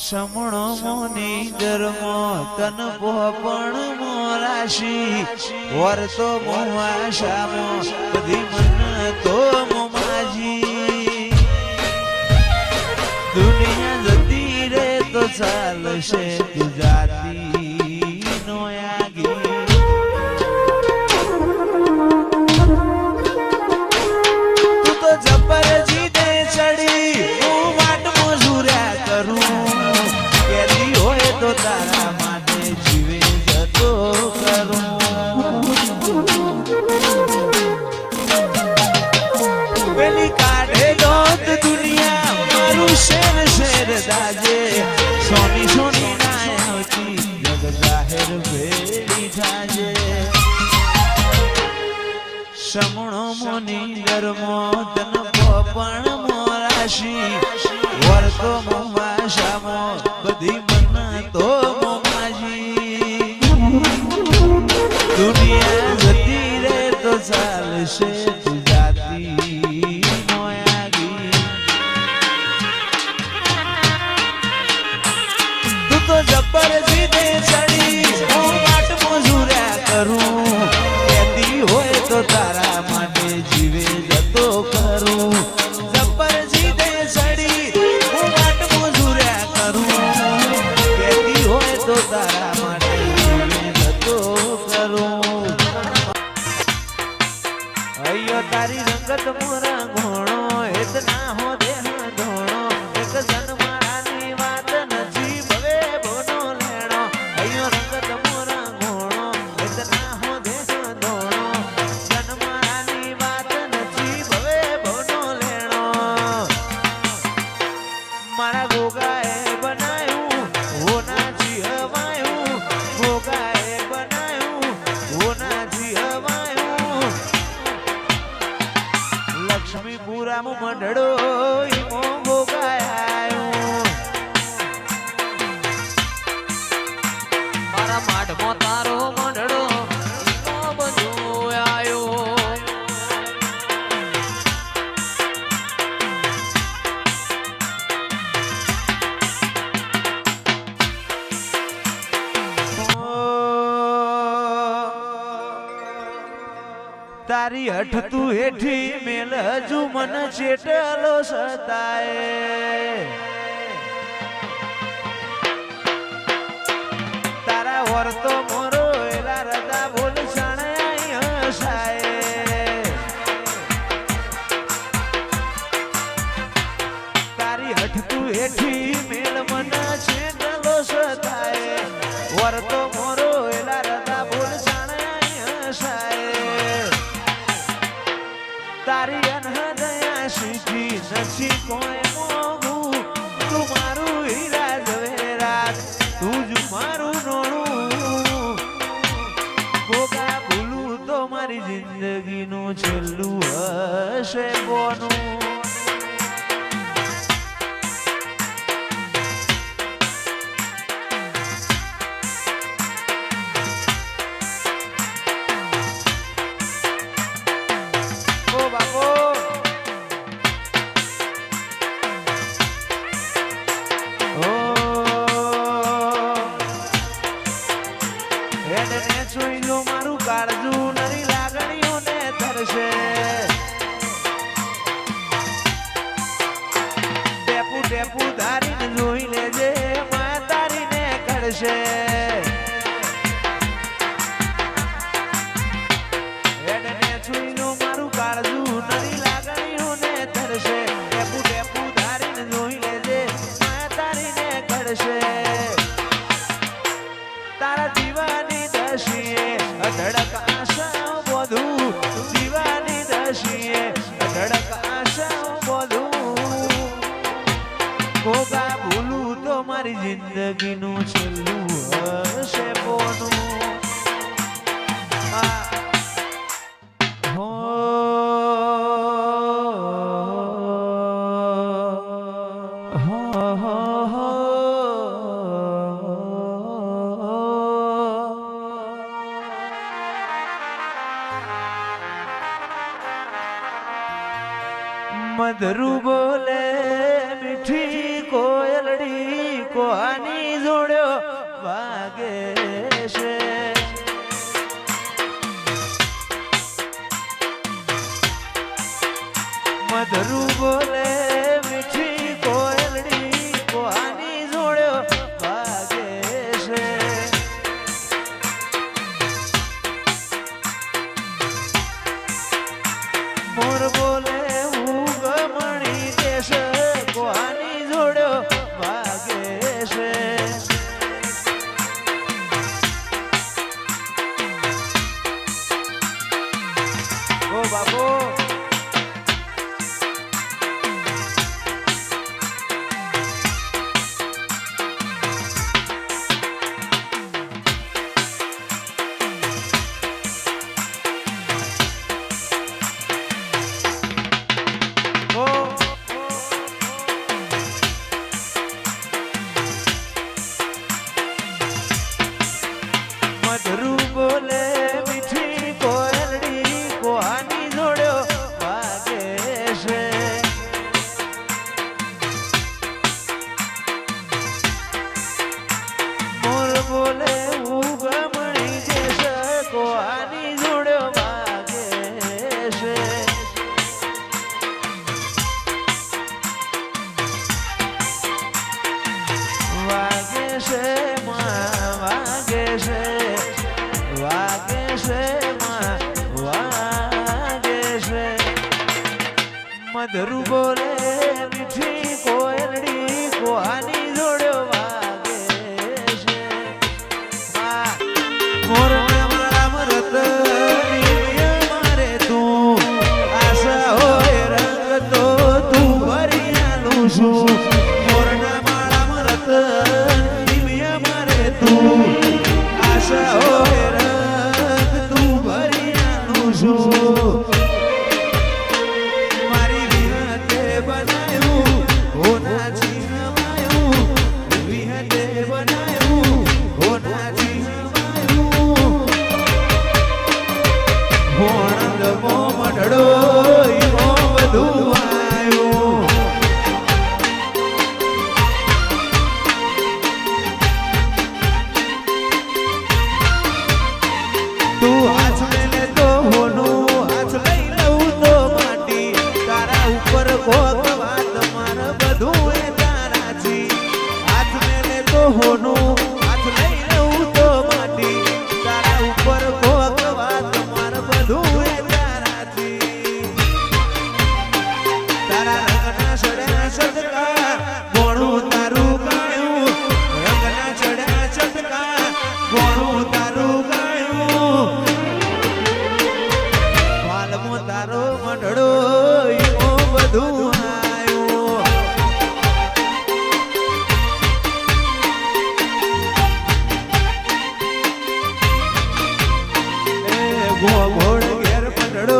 સમણો મોની ધર્મો તન પોપણ મોરાશી વર્તો મોવાશામો બધી મન તો મોમાજી દુનિયા જતી રે તો ચાલશે તું જાતી નો આગી તું તો જબર જીતે ચડી હું વાટ મજૂર્યા કરું કેદી હોય તો તારા માટે જીવે જતો કરું પેલી કાઢે દોત દુનિયા મારું શેર શેર દાજે સોની સોની ના આવતી જગ જાહેર ભેડી થાજે સમણો મોની ધર્મો તન પોપણ મોરાશી વર્તો મોવાશામો બધી મન તો મોમાજી દુનિયા જતી રે તો ચાલશે તું જાતી નો આગી તું તો જબર જીદે ચડી હું વાટ મજૂર્યા કરું કેદી હોય તો તારા માટે જીવે જતો કરું જબર જીદે ચડી હું વાટ મજૂર્યા કરું કેદી હોય તો તારા માટે જીવે જતો કરું અయ్యో તારી રંગત મોરા ઘોણો એત ના હો દેહ ધોણો એક જન મારાની વાત નથી ભવે બોનો લેણો અయ్యో રંગત મોરા ઘોણો એત ના હો દેહ ધોણો જન મારાની વાત નથી ભવે બોનો લેણો મારા ગોગાએ બનાયું હોનાજી હવાયું ગોગાએ બનાયું હોનાજી હવાયું લક્ષ્મીપુરામાં મંડળો ઈમો ગોગાયો મારા માઠમાં તારો મંડળો ઈમો બધો આયો તારી હઠ તું હેઠી મેલ હજુ મન ચેટલો સતાય તારા વર્તો મોરો એલા રદા બોલ સણાય હસાય તારી હઠ તું હેઠી મેલ મન ચેટલો સતાય વર્તો મોરો એલા રદા બોલ સણાય હસાય તારી અનહદયા શીખી નથી કોઈ મોગું તું મારું હીરા ઝવેરાત તું જ મારું નોણું ગોગા ભૂલું તો મારી જિંદગીનું છેલ્લું હશે કોનું મારું કાળજું નરી લાગણીઓને ધરશે ટેપુ ટેપુ ધારીને જોઈ લેજે માં તારીને કરશે હેડને છુઈનો મારું કાળજું નરી લાગણીઓને ધરશે ટેપુ ટેપુ ધારીને જોઈ લેજે માં તારીને કરશે તારા દીવાની દશીએ અધડક આશા બોધું દીવાની દશીએ અધડક આશા બોધું ગોગા ભૂલું તો મારી જિંદગીનું છેલ્લું હશે પોનું મધરુ બોલે મીઠી કોયલડી કોની જોડ્યો વાગે છે મધરું બોલે મીઠી કોયલડી કોની જોડ્યો વાગે છે મોર બોલે ઉગમણી દેશ કોની જોડ્યો વાગે છે ઓ બાપુ મધરું બોલે મીઠી કોયલડી કોની જોડ્યો વાગે છે મોર બોલે ઉગમણી દેશ કોની જોડ્યો વાગે છે વાગે છે વાગે છે વાગે છે વાગે છે મધરું બોલે મીઠી કોયલડી કોની જોડ્યો વાગે છે મોરના મારા મરત મારે તું આશા હોય રંગ તો તું ભરી આલું છું મોરના મારા મરત મારે તું આશા હોય રંગ તું ભરી આલું છું મારી વિહતે બનાવ્યું હોના જીવવાયું વિહતે બનાવ્યું હોના જીવવાયું ભોણંદ મો મઢડો ઈમો બધું આવ્યું તું હાથ મેલે તો હોનું હાથ લઈ લઉં તો માટી તારા ઉપર કોક વાત માર બધું એ તારાથી હાથ મેલે તો હોનું હાથ લઈ લઉં તો માટી તારા ઉપર કોક વાત માર બધું એ તારાથી તારા રંગના ચડ્યા સદકા ગોણું તારું ગાયું રંગના ચડ્યા સદકા ગોણું તારું ગાયું વાલમો તારો મઢડો ઈમો બધું આવ્યું એ ગોળ ઘેર મઢડો